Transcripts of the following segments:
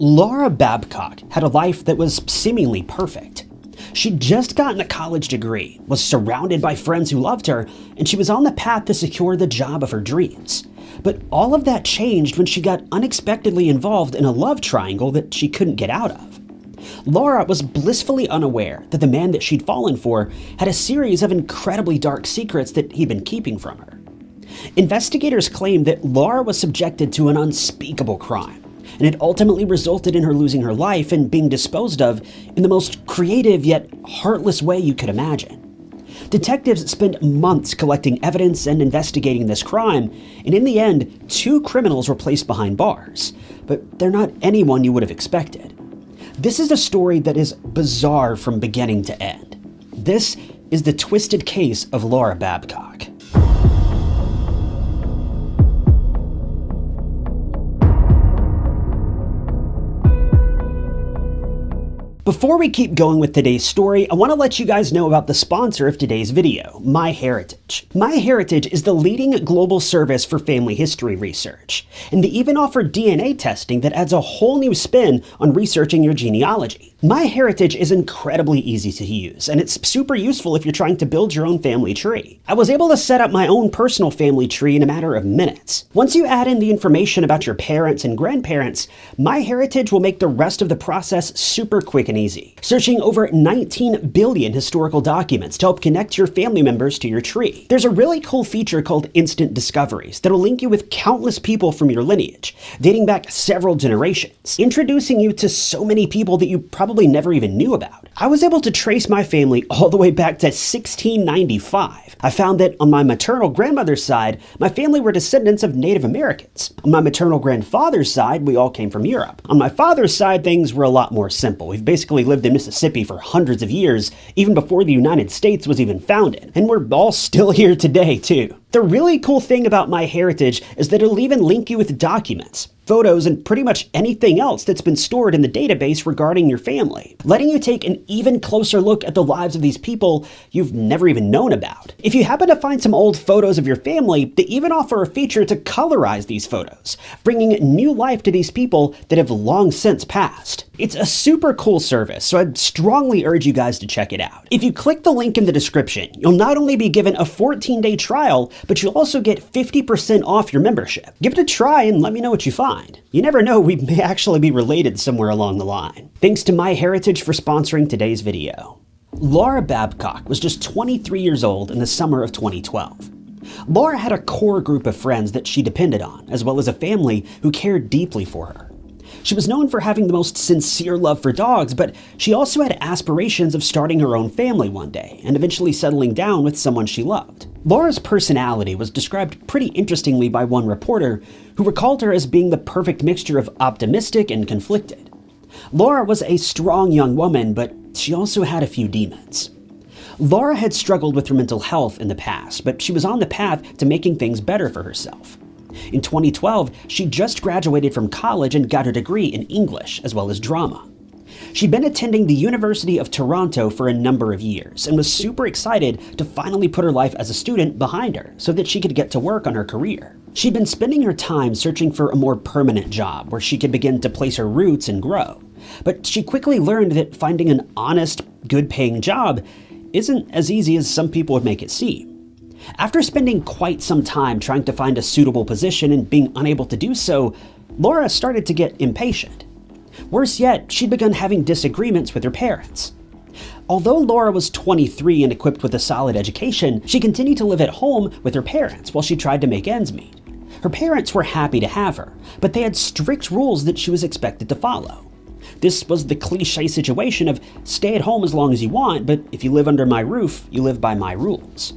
Laura Babcock had a life that was seemingly perfect. She'd just gotten a college degree, was surrounded by friends who loved her, and she was on the path to secure the job of her dreams. But all of that changed when she got unexpectedly involved in a love triangle that she couldn't get out of. Laura was blissfully unaware that the man that she'd fallen for had a series of incredibly dark secrets that he'd been keeping from her. Investigators claimed that Laura was subjected to an unspeakable crime, and it ultimately resulted in her losing her life and being disposed of in the most creative yet heartless way you could imagine. Detectives spent months collecting evidence and investigating this crime, and in the end, 2 criminals were placed behind bars. But they're not anyone you would have expected. This is a story that is bizarre from beginning to end. This is the twisted case of Laura Babcock. Before we keep going with today's story, I want to let you guys know about the sponsor of today's video, MyHeritage. MyHeritage is the leading global service for family history research, and they even offer DNA testing that adds a whole new spin on researching your genealogy. MyHeritage is incredibly easy to use, and it's super useful if you're trying to build your own family tree. I was able to set up my own personal family tree in a matter of minutes. Once you add in the information about your parents and grandparents, MyHeritage will make the rest of the process super quick and easy. Searching over 19 billion historical documents to help connect your family members to your tree. There's a really cool feature called Instant Discoveries that'll link you with countless people from your lineage, dating back several generations, introducing you to so many people that you probably never even knew about. I was able to trace my family all the way back to 1695. I found that on my maternal grandmother's side, my family were descendants of Native Americans. On my maternal grandfather's side, we all came from Europe. On my father's side, things were a lot more simple. We've basically lived in Mississippi for hundreds of years, even before the United States was even founded. And we're all still here today, too. The really cool thing about MyHeritage is that it'll even link you with documents, photos, and pretty much anything else that's been stored in the database regarding your family, letting you take an even closer look at the lives of these people you've never even known about. If you happen to find some old photos of your family, they even offer a feature to colorize these photos, bringing new life to these people that have long since passed. It's a super cool service, so I'd strongly urge you guys to check it out. If you click the link in the description, you'll not only be given a 14-day trial, but you'll also get 50% off your membership. Give it a try and let me know what you find. You never know, we may actually be related somewhere along the line. Thanks to MyHeritage for sponsoring today's video. Laura Babcock was just 23 years old in the summer of 2012. Laura had a core group of friends that she depended on, as well as a family who cared deeply for her. She was known for having the most sincere love for dogs, but she also had aspirations of starting her own family one day and eventually settling down with someone she loved. Laura's personality was described pretty interestingly by one reporter who recalled her as being the perfect mixture of optimistic and conflicted. Laura was a strong young woman, but she also had a few demons. Laura had struggled with her mental health in the past, but she was on the path to making things better for herself. In 2012, she just graduated from college and got her degree in English as well as drama. She'd been attending the University of Toronto for a number of years and was super excited to finally put her life as a student behind her so that she could get to work on her career. She'd been spending her time searching for a more permanent job where she could begin to place her roots and grow. But she quickly learned that finding an honest, good-paying job isn't as easy as some people would make it seem. After spending quite some time trying to find a suitable position and being unable to do so, Laura started to get impatient. Worse yet, she'd begun having disagreements with her parents. Although Laura was 23 and equipped with a solid education, she continued to live at home with her parents while she tried to make ends meet. Her parents were happy to have her, but they had strict rules that she was expected to follow. This was the cliché situation of stay at home as long as you want, but if you live under my roof, you live by my rules.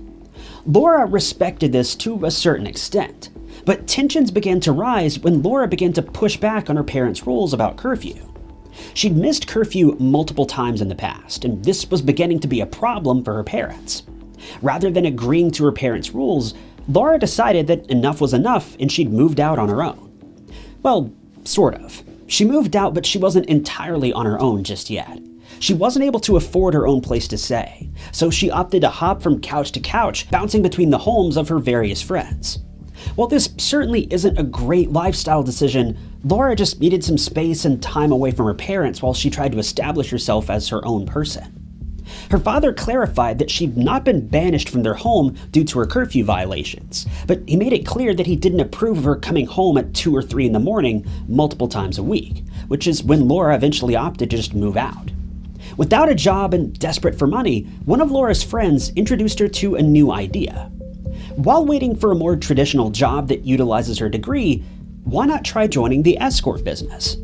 Laura respected this to a certain extent, but tensions began to rise when Laura began to push back on her parents' rules about curfew. She'd missed curfew multiple times in the past, and this was beginning to be a problem for her parents. Rather than agreeing to her parents' rules, Laura decided that enough was enough and she'd moved out on her own. Well, sort of. She moved out, but she wasn't entirely on her own just yet. She wasn't able to afford her own place to stay, so she opted to hop from couch to couch, bouncing between the homes of her various friends. While this certainly isn't a great lifestyle decision, Laura just needed some space and time away from her parents while she tried to establish herself as her own person. Her father clarified that she'd not been banished from their home due to her curfew violations, but he made it clear that he didn't approve of her coming home at 2 or 3 in the morning multiple times a week, which is when Laura eventually opted to just move out. Without a job and desperate for money, one of Laura's friends introduced her to a new idea. While waiting for a more traditional job that utilizes her degree, why not try joining the escort business?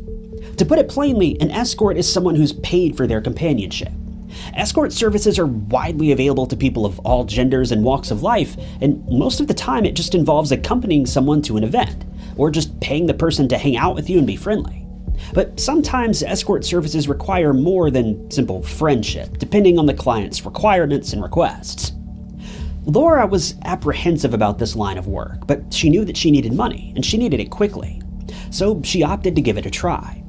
To put it plainly, an escort is someone who's paid for their companionship. Escort services are widely available to people of all genders and walks of life, and most of the time it just involves accompanying someone to an event, or just paying the person to hang out with you and be friendly. But sometimes escort services require more than simple friendship, depending on the client's requirements and requests. Laura was apprehensive about this line of work, but she knew that she needed money, and she needed it quickly. So she opted to give it a try.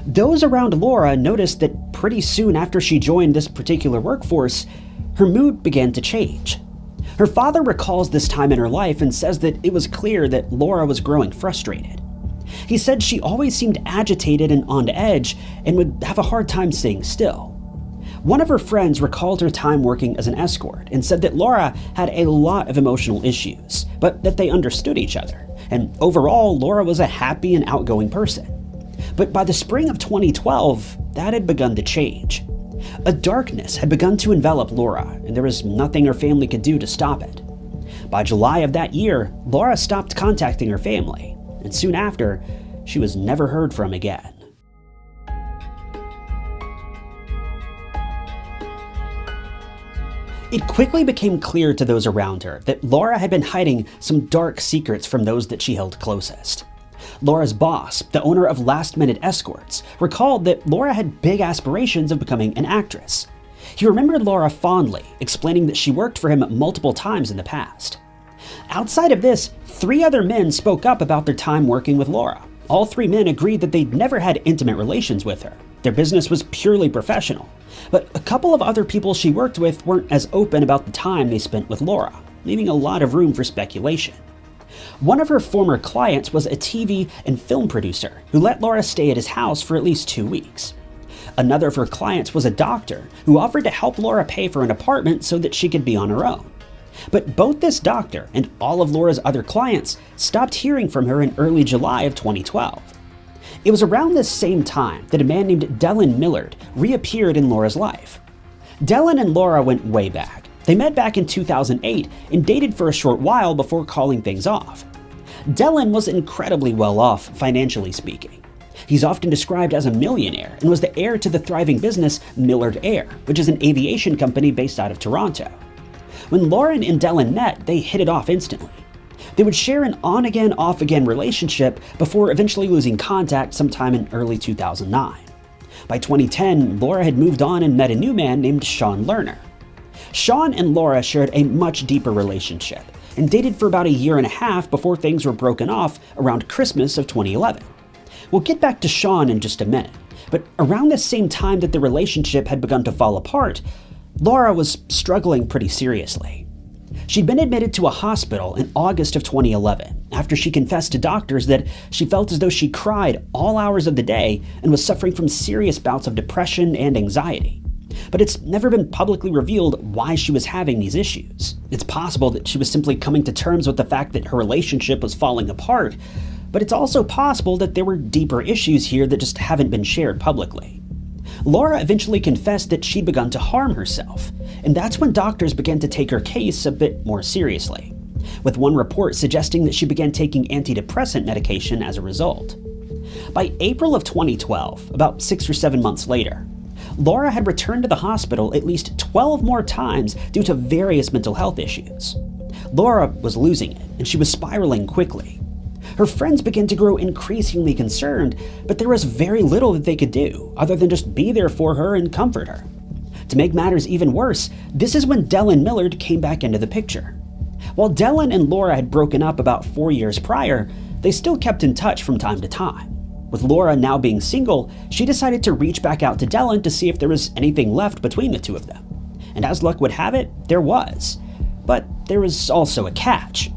Those around Laura noticed that pretty soon after she joined this particular workforce, her mood began to change. Her father recalls this time in her life and says that it was clear that Laura was growing frustrated. He said she always seemed agitated and on edge and would have a hard time staying still. One of her friends recalled her time working as an escort and said that Laura had a lot of emotional issues, but that they understood each other, and overall, Laura was a happy and outgoing person. But by the spring of 2012, that had begun to change. A darkness had begun to envelop Laura, and there was nothing her family could do to stop it. By July of that year, Laura stopped contacting her family, and soon after, she was never heard from again. It quickly became clear to those around her that Laura had been hiding some dark secrets from those that she held closest. Laura's boss, the owner of Last Minute Escorts, recalled that Laura had big aspirations of becoming an actress. He remembered Laura fondly, explaining that she worked for him multiple times in the past. Outside of this, 3 other men spoke up about their time working with Laura. All 3 men agreed that they'd never had intimate relations with her. Their business was purely professional. But a couple of other people she worked with weren't as open about the time they spent with Laura, leaving a lot of room for speculation. One of her former clients was a TV and film producer who let Laura stay at his house for at least 2 weeks. Another of her clients was a doctor who offered to help Laura pay for an apartment so that she could be on her own. But both this doctor and all of Laura's other clients stopped hearing from her in early July of 2012. It was around this same time that a man named Dylan Millard reappeared in Laura's life. Dylan and Laura went way back. They met back in 2008 and dated for a short while before calling things off. Dylan was incredibly well off, financially speaking. He's often described as a millionaire and was the heir to the thriving business Millard Air, which is an aviation company based out of Toronto. When Lauren and Dylan met, they hit it off instantly. They would share an on-again, off-again relationship before eventually losing contact sometime in early 2009. By 2010, Laura had moved on and met a new man named Sean Lerner. Sean and Laura shared a much deeper relationship and dated for about a year and a half before things were broken off around Christmas of 2011. We'll get back to Sean in just a minute, but around the same time that the relationship had begun to fall apart, Laura was struggling pretty seriously. She'd been admitted to a hospital in August of 2011 after she confessed to doctors that she felt as though she cried all hours of the day and was suffering from serious bouts of depression and anxiety. But it's never been publicly revealed why she was having these issues. It's possible that she was simply coming to terms with the fact that her relationship was falling apart, but it's also possible that there were deeper issues here that just haven't been shared publicly. Laura eventually confessed that she'd begun to harm herself, and that's when doctors began to take her case a bit more seriously, with one report suggesting that she began taking antidepressant medication as a result. By April of 2012, about 6 or 7 months later, Laura had returned to the hospital at least 12 more times due to various mental health issues. Laura was losing it, and she was spiraling quickly. Her friends began to grow increasingly concerned, but there was very little that they could do other than just be there for her and comfort her. To make matters even worse, this is when Dylan Millard came back into the picture. While Dylan and Laura had broken up about 4 years prior, they still kept in touch from time to time. With Laura now being single, she decided to reach back out to Dylan to see if there was anything left between the two of them. And as luck would have it, there was. But there was also a catch.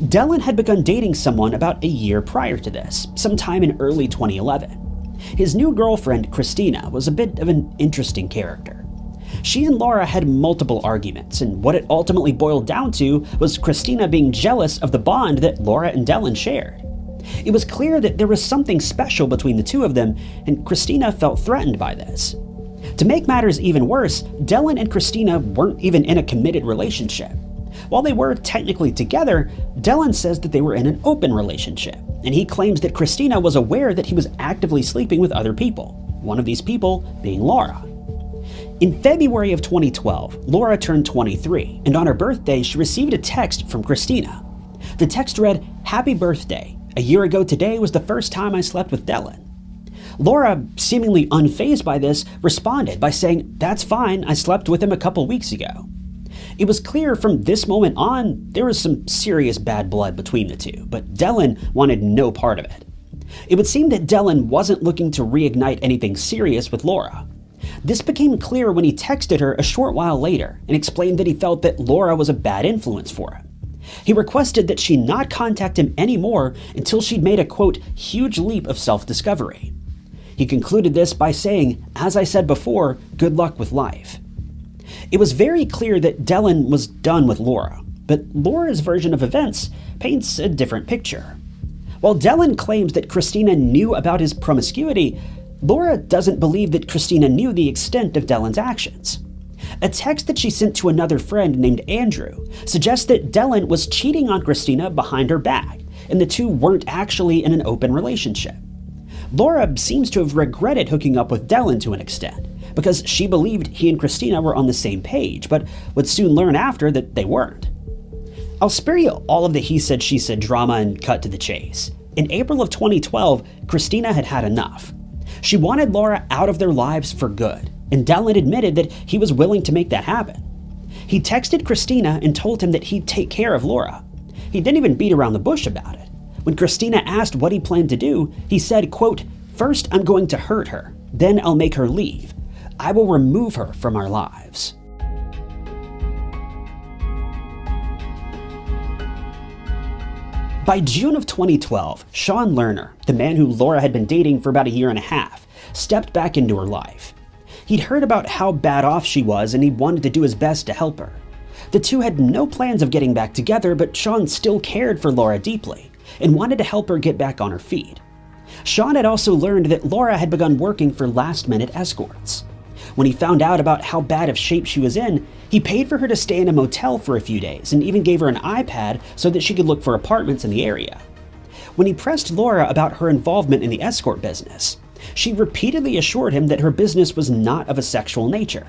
Dellen had begun dating someone about a year prior to this, sometime in early 2011. His new girlfriend, Christina, was a bit of an interesting character. She and Laura had multiple arguments, and what it ultimately boiled down to was Christina being jealous of the bond that Laura and Dellen shared. It was clear that there was something special between the two of them, and Christina felt threatened by this. To make matters even worse, Dellen and Christina weren't even in a committed relationship. While they were technically together, Dellen says that they were in an open relationship, and he claims that Christina was aware that he was actively sleeping with other people, one of these people being Laura. In February of 2012, Laura turned 23, and on her birthday, she received a text from Christina. The text read, "Happy birthday. A year ago today was the first time I slept with Dellen." Laura, seemingly unfazed by this, responded by saying, "That's fine, I slept with him a couple weeks ago." It was clear from this moment on there was some serious bad blood between the two, but Dellen wanted no part of it. It would seem that Dellen wasn't looking to reignite anything serious with Laura. This became clear when he texted her a short while later and explained that he felt that Laura was a bad influence for him. He requested that she not contact him anymore until she'd made a, quote, huge leap of self-discovery. He concluded this by saying, "As I said before, good luck with life." It was very clear that Dellen was done with Laura, but Laura's version of events paints a different picture. While Dellen claims that Christina knew about his promiscuity, Laura doesn't believe that Christina knew the extent of Dellen's actions. A text that she sent to another friend named Andrew suggests that Dellen was cheating on Christina behind her back, and the two weren't actually in an open relationship. Laura seems to have regretted hooking up with Dellen to an extent, because she believed he and Christina were on the same page, but would soon learn after that they weren't. I'll spare you all of the he said she said drama and cut to the chase. In April of 2012, Christina had had enough. She wanted Laura out of their lives for good, and Dellen admitted that he was willing to make that happen. He texted Christina and told him that he'd take care of Laura. He didn't even beat around the bush about it. When Christina asked what he planned to do, he said, quote, "First, I'm going to hurt her. Then I'll make her leave. I will remove her from our lives." By June of 2012, Sean Lerner, the man who Laura had been dating for about a year and a half, stepped back into her life. He'd heard about how bad off she was and he wanted to do his best to help her. The two had no plans of getting back together, but Sean still cared for Laura deeply and wanted to help her get back on her feet. Sean had also learned that Laura had begun working for last-minute escorts. When he found out about how bad of shape she was in, he paid for her to stay in a motel for a few days and even gave her an iPad so that she could look for apartments in the area. When he pressed Laura about her involvement in the escort business, she repeatedly assured him that her business was not of a sexual nature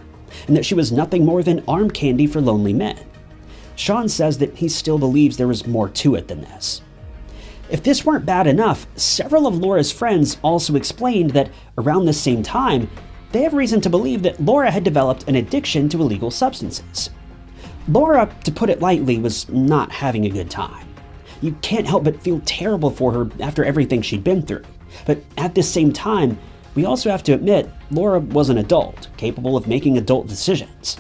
and that she was nothing more than arm candy for lonely men. Sean says that he still believes there was more to it than this. If this weren't bad enough, several of Laura's friends also explained that around the same time, they have reason to believe that Laura had developed an addiction to illegal substances. Laura, to put it lightly, was not having a good time. You can't help but feel terrible for her after everything she'd been through. But at the same time, we also have to admit Laura was an adult, capable of making adult decisions.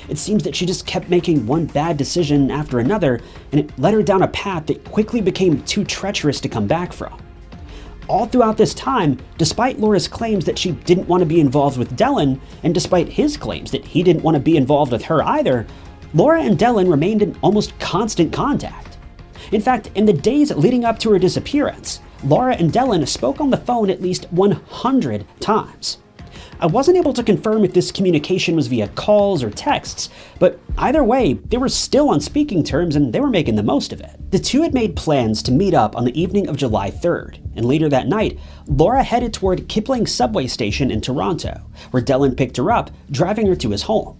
It seems that she just kept making one bad decision after another, and it led her down a path that quickly became too treacherous to come back from. All throughout this time, despite Laura's claims that she didn't want to be involved with Dellen, and despite his claims that he didn't want to be involved with her either, Laura and Dellen remained in almost constant contact. In fact, in the days leading up to her disappearance, Laura and Dellen spoke on the phone at least 100 times. I wasn't able to confirm if this communication was via calls or texts, but either way, they were still on speaking terms and they were making the most of it. The two had made plans to meet up on the evening of July 3rd, and later that night, Laura headed toward Kipling subway station in Toronto, where Dellen picked her up, driving her to his home.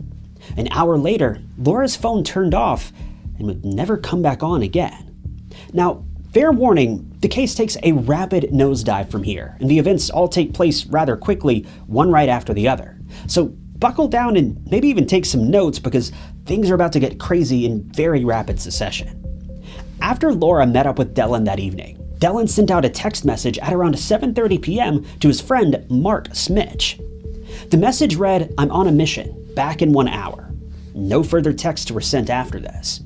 An hour later, Laura's phone turned off and would never come back on again. Now, fair warning, the case takes a rapid nosedive from here, and the events all take place rather quickly, one right after the other. So buckle down and maybe even take some notes because things are about to get crazy in very rapid succession. After Laura met up with Dellen that evening, Dellen sent out a text message at around 7:30 p.m. to his friend Mark Smitch. The message read, "I'm on a mission, back in 1 hour." No further texts were sent after this.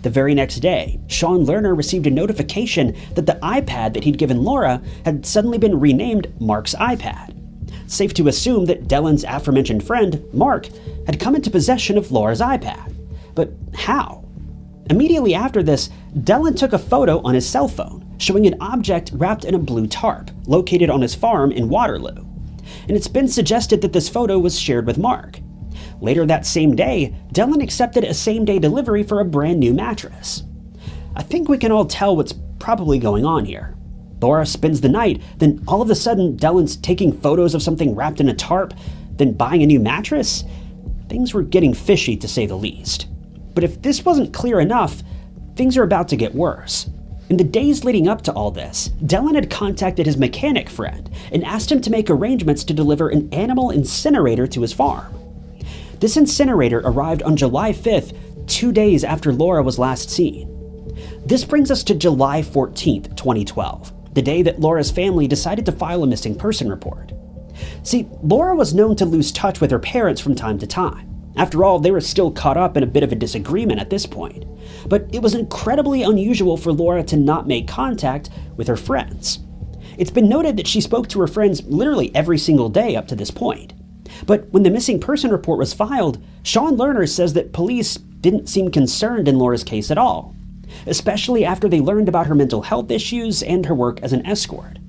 The very next day, Sean Lerner received a notification that the iPad that he'd given Laura had suddenly been renamed Mark's iPad. Safe to assume that Dellen's aforementioned friend, Mark, had come into possession of Laura's iPad. But how? Immediately after this, Dellen took a photo on his cell phone showing an object wrapped in a blue tarp located on his farm in Waterloo. And it's been suggested that this photo was shared with Mark. Later that same day, Dellen accepted a same-day delivery for a brand new mattress. I think we can all tell what's probably going on here. Laura spends the night, then all of a sudden Dellen's taking photos of something wrapped in a tarp, then buying a new mattress? Things were getting fishy, to say the least. But if this wasn't clear enough, things are about to get worse. In the days leading up to all this, Dellen had contacted his mechanic friend and asked him to make arrangements to deliver an animal incinerator to his farm. This incinerator arrived on July 5th, 2 days after Laura was last seen. This brings us to July 14th, 2012, the day that Laura's family decided to file a missing person report. See, Laura was known to lose touch with her parents from time to time. After all, they were still caught up in a bit of a disagreement at this point. But it was incredibly unusual for Laura to not make contact with her friends. It's been noted that she spoke to her friends literally every single day up to this point. But when the missing person report was filed, Sean Lerner says that police didn't seem concerned in Laura's case at all, especially after they learned about her mental health issues and her work as an escort.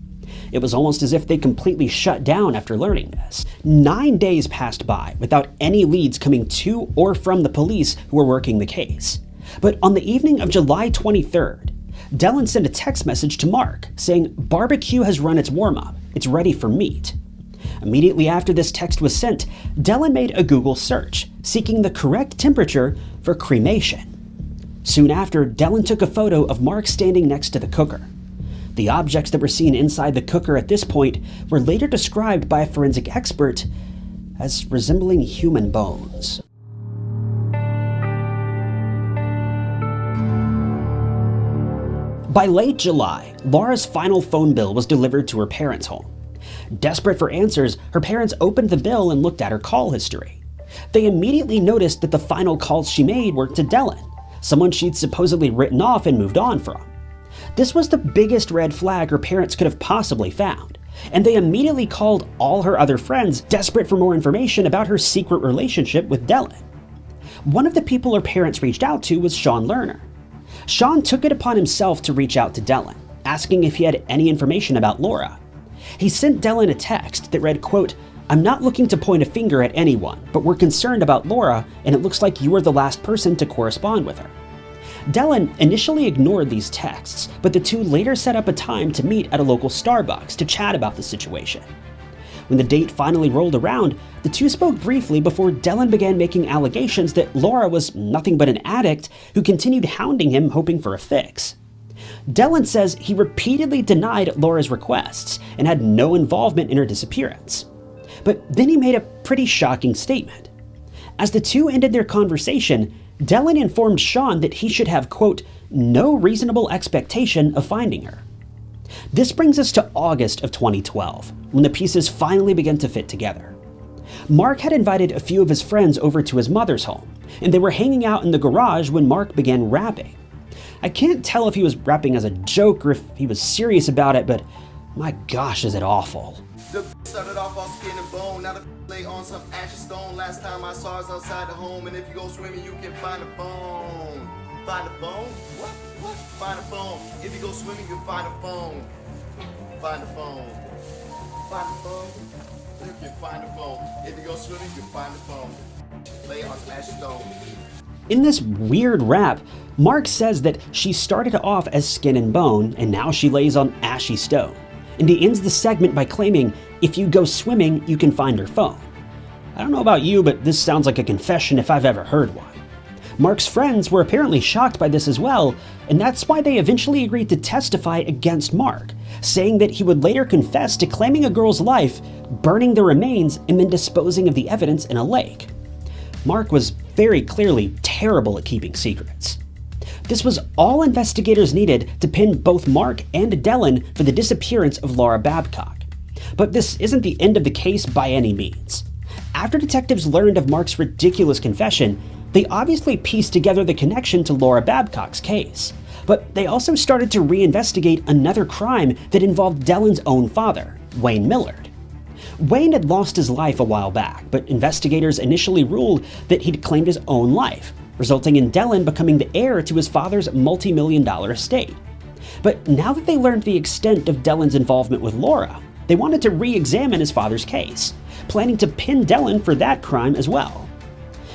It was almost as if they completely shut down after learning this. 9 days passed by without any leads coming to or from the police who were working the case. But on the evening of July 23rd, Dellen sent a text message to Mark saying, "Barbecue has run its warm-up. It's ready for meat." Immediately after this text was sent, Dellen made a Google search, seeking the correct temperature for cremation. Soon after, Dellen took a photo of Mark standing next to the cooker. The objects that were seen inside the cooker at this point were later described by a forensic expert as resembling human bones. By late July, Laura's final phone bill was delivered to her parents' home. Desperate for answers, her parents opened the bill and looked at her call history. They immediately noticed that the final calls she made were to Dellen, someone she'd supposedly written off and moved on from. This was the biggest red flag her parents could have possibly found, and they immediately called all her other friends, desperate for more information about her secret relationship with Dellen. One of the people her parents reached out to was Sean Lerner. Sean took it upon himself to reach out to Dellen, asking if he had any information about Laura. He sent Dellen a text that read, quote, "I'm not looking to point a finger at anyone, but we're concerned about Laura, and it looks like you were the last person to correspond with her." Dellen initially ignored these texts, but the two later set up a time to meet at a local Starbucks to chat about the situation. When the date finally rolled around, the two spoke briefly before Dellen began making allegations that Laura was nothing but an addict who continued hounding him hoping for a fix. Dellen says he repeatedly denied Laura's requests and had no involvement in her disappearance. But then he made a pretty shocking statement. As the two ended their conversation, Dellen informed Sean that he should have, quote, "no reasonable expectation of finding her." This brings us to August of 2012, when the pieces finally began to fit together. Mark had invited a few of his friends over to his mother's home, and they were hanging out in the garage when Mark began rapping. I can't tell if he was rapping as a joke or if he was serious about it, but my gosh, is it awful. The started off all skin and bone, now the lay on some ashy stone. Last time I saw us outside the home, and if you go swimming, you can find a phone. Find a phone? What? Find a phone. If you go swimming, you'll find a phone. Find a phone. Find a phone. You can find a phone. If you go swimming, you'll find a phone. Lay on some ashy stone. In this weird rap, Mark says that she started off as skin and bone, and now she lays on ashy stone. And he ends the segment by claiming, if you go swimming, you can find her phone. I don't know about you, but this sounds like a confession if I've ever heard one. Mark's friends were apparently shocked by this as well, and that's why they eventually agreed to testify against Mark, saying that he would later confess to claiming a girl's life, burning the remains, and then disposing of the evidence in a lake. Mark was very clearly terrible at keeping secrets. This was all investigators needed to pin both Mark and Dellen for the disappearance of Laura Babcock. But this isn't the end of the case by any means. After detectives learned of Mark's ridiculous confession, They obviously pieced together the connection to Laura Babcock's case, but they also started to reinvestigate another crime that involved Dellen's own father, Wayne Millard. Wayne had lost his life a while back, but investigators initially ruled that he'd claimed his own life, resulting in Dellen becoming the heir to his father's multi-million-dollar estate. But now that they learned the extent of Dellen's involvement with Laura, they wanted to re-examine his father's case, planning to pin Dellen for that crime as well.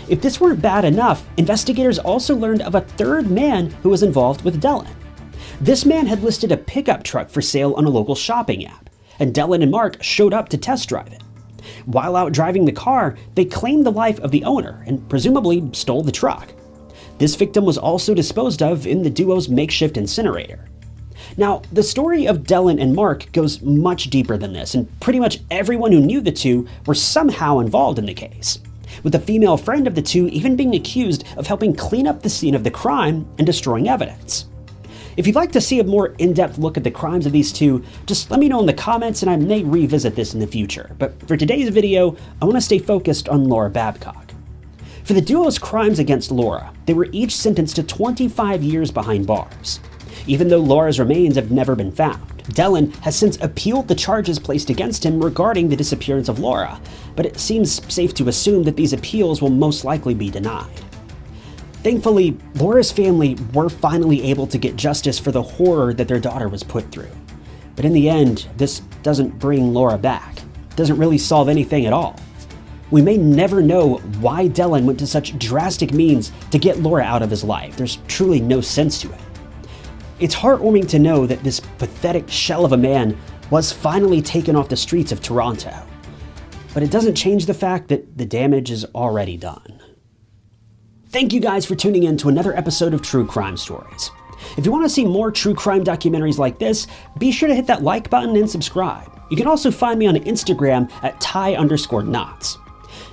If this weren't bad enough, investigators also learned of a third man who was involved with Dellen. This man had listed a pickup truck for sale on a local shopping app, and Dellen and Mark showed up to test drive it. While out driving the car, they claimed the life of the owner and presumably stole the truck. This victim was also disposed of in the duo's makeshift incinerator. Now, the story of Dellen and Mark goes much deeper than this, and pretty much everyone who knew the two were somehow involved in the case, with a female friend of the two even being accused of helping clean up the scene of the crime and destroying evidence. If you'd like to see a more in-depth look at the crimes of these two, just let me know in the comments and I may revisit this in the future, but for today's video, I want to stay focused on Laura Babcock. For the duo's crimes against Laura, they were each sentenced to 25 years behind bars. Even though Laura's remains have never been found, Dellen has since appealed the charges placed against him regarding the disappearance of Laura, but it seems safe to assume that these appeals will most likely be denied. Thankfully, Laura's family were finally able to get justice for the horror that their daughter was put through. But in the end, this doesn't bring Laura back. It doesn't really solve anything at all. We may never know why Dellen went to such drastic means to get Laura out of his life. There's truly no sense to it. It's heartwarming to know that this pathetic shell of a man was finally taken off the streets of Toronto. But it doesn't change the fact that the damage is already done. Thank you guys for tuning in to another episode of True Crime Stories. If you want to see more true crime documentaries like this, be sure to hit that like button and subscribe. You can also find me on Instagram at Ty_knots.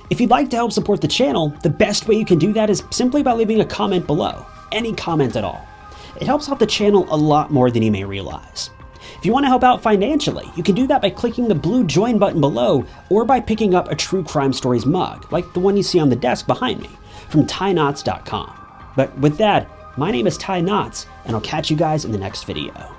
If you'd like to help support the channel, the best way you can do that is simply by leaving a comment below. Any comment at all. It helps out the channel a lot more than you may realize. If you want to help out financially, you can do that by clicking the blue join button below or by picking up a True Crime Stories mug, like the one you see on the desk behind me, from TyKnots.com. But with that, my name is Ty Knots, and I'll catch you guys in the next video.